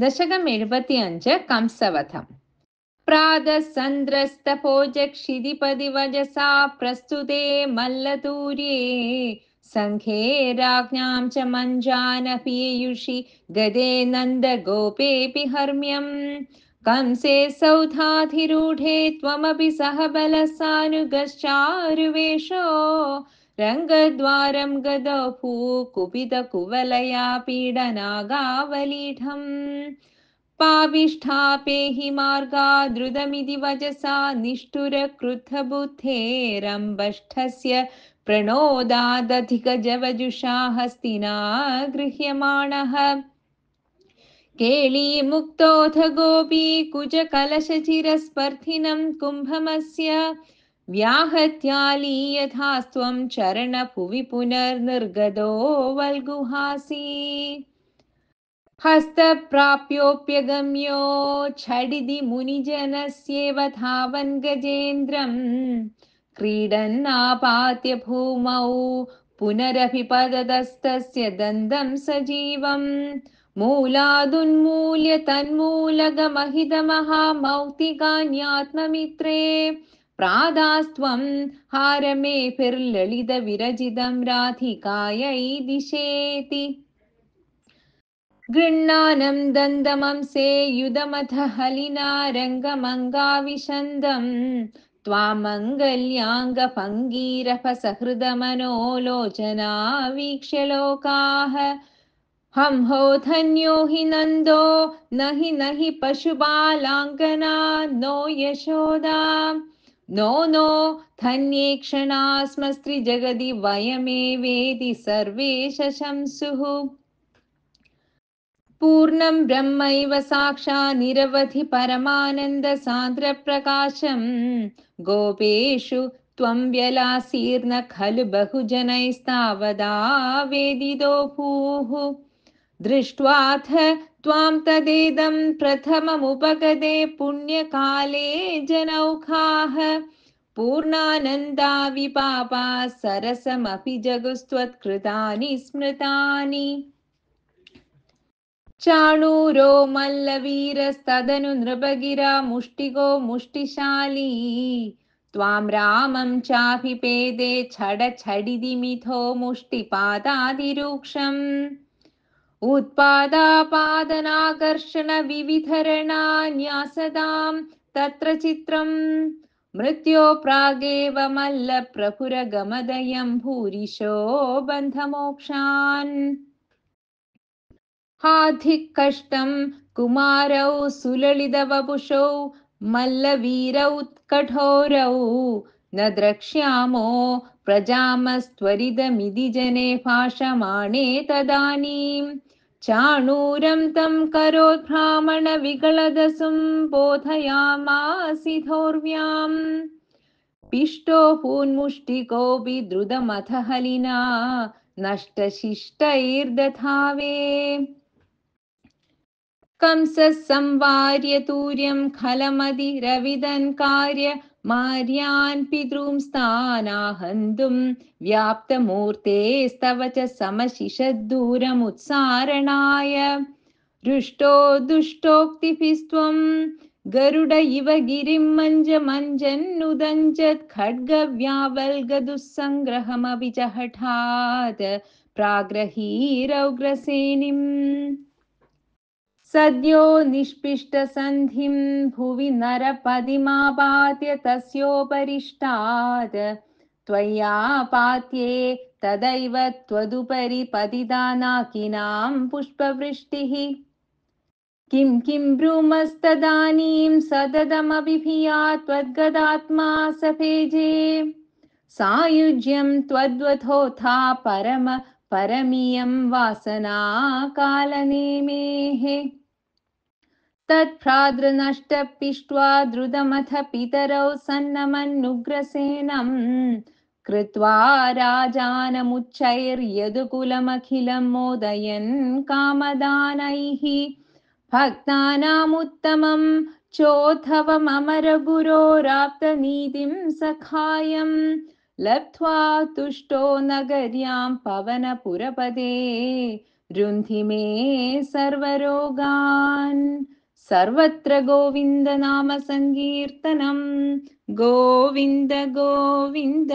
दशकम् 75 कंसवधम्। प्रातः सन्द्रस्तपोजक्षिदिपदि वजसा प्रस्तुते मल्लतूर्ये सङ्घे राज्ञां च मञ्जान पीयूषि गदे नन्दगोपेऽपि हर्म्यम् कंसे सौधाधिरूढे त्वमपि सह बलसानुगश्चारुवेषो रङ्गद्वारं गदौ कुपितकुवलया पीडनागावलीढम् पाविष्ठापेहि मार्गादृतमिति वचसा निष्ठुरक्रुद्धबुद्धेरम्बष्ठस्य प्रणोदादधिकजवजुषा हस्तिना गृह्यमाणः केळीमुक्तोऽथ गोपी कुजकलशचिरस्पर्धिनं कुम्भमस्य व्याहत्यालीयथास्त्वं चरणभुवि पुनर्निर्गतो वल्गुहासी हस्तप्राप्योऽप्यगम्यो झटिति मुनिजनस्येव धावन् गजेन्द्रम् क्रीडन्नापात्य भूमौ पुनरभिपततस्तस्य दन्दं सजीवम् मूलादुन्मूल्य तन्मूलगमहितमहामौक्तिकान्यात्ममित्रे प्रादास्त्वं हारमेभिर्ललितविरजितं राधिकायै दिशेति गृह्णानं दन्दमंसे युधमथ हलिना रङ्गमङ्गाविशन्दम् त्वामङ्गल्याङ्गभङ्गीरभसहृदमनोलोचना वीक्ष्य लोकाः हंहो धन्यो हि नन्दो न हि पशुबालाङ्गना नो यशोदा नो धन्ये क्षणास्मस्त्रिजगदि वयमेवेति सर्वे शशंसुः पूर्णं ब्रह्मैव साक्षात् निरवधि परमानन्दसान्द्रप्रकाशं गोपेषु त्वं व्यलासीर्न खलु बहुजनैस्तावदा वेदितो भूः दृष्ट्वाथ त्वां तदेदं प्रथममुपगते पुण्यकाले जनौखाः पूर्णानन्दा विपापा सरसमपि जगुस्त्वत्कृतानि स्मृतानि चाणूरो मल्लवीरस्तदनु नृपगिरा मुष्टिको मुष्टिशाली त्वां रामं चाभिपेदे छडछडिदि मिथो मुष्टिपादादिरूक्षम् उत्पादापादनाकर्षण विविधरणान्यासदां तत्र चित्रम् मृत्यो प्रागेव मल्लप्रभुरगमदयं भूरिशो बन्धमोक्षान् हाधिकष्टं कुमारौ सुललितवपुषौ मल्लवीरौ कठोरौ न द्रक्ष्यामो प्रजामस्त्वरितमिति जने भाषमाणे तदानीं चाणूरं तं करोद्ब्राह्मणविगलदसुं बोधयामासि धौर्व्याम् पिष्टो हून्मुष्टिकोऽपि द्रुतमथ हलिना नष्टशिष्टैर्दधावे कंसः संवार्य तूर्यं खलमधिरविदन् कार्य मार्यान् पितॄंस्तानाहन्तुं व्याप्तमूर्तेस्तव च समशिषद्दूरमुत्सारणाय रुष्टो दुष्टोक्तिभिस्त्वं गरुड इव गिरिं मञ्जन्नुदञ्जत् खड्गव्यावल्गदुःसङ्ग्रहमपि च हठात् प्राग्रहीरौग्रसेनिम् सद्यो निष्पिष्टसन्धिं भुवि नरपदिमापात्य तस्योपरिष्टात् त्वयापात्ये तदैव त्वदुपरि पतिता नाकिनां पुष्पवृष्टिः किं ब्रूमस्तदानीं सततमभिभिया त्वद्गदात्मा सफेजे सायुज्यं त्वद्वथोथा परमीयं वासना कालनेमेः तत्भ्रातृनष्टपिष्ट्वा द्रुतमथ पितरौ सन्नमन्नुग्रसेनं कृत्वा राजानमुच्चैर्यदुकुलमखिलं मोदयन् कामदानैः भक्तानामुत्तमं चोद्धवममरगुरोराप्तनीतिं सखायम् लब्ध्वा तुष्टो नगर्यां पवनपुरपदे रुन्धि मे सर्वरोगान् सर्वत्र गोविन्द नाम सङ्कीर्तनं गोविन्द गोविन्द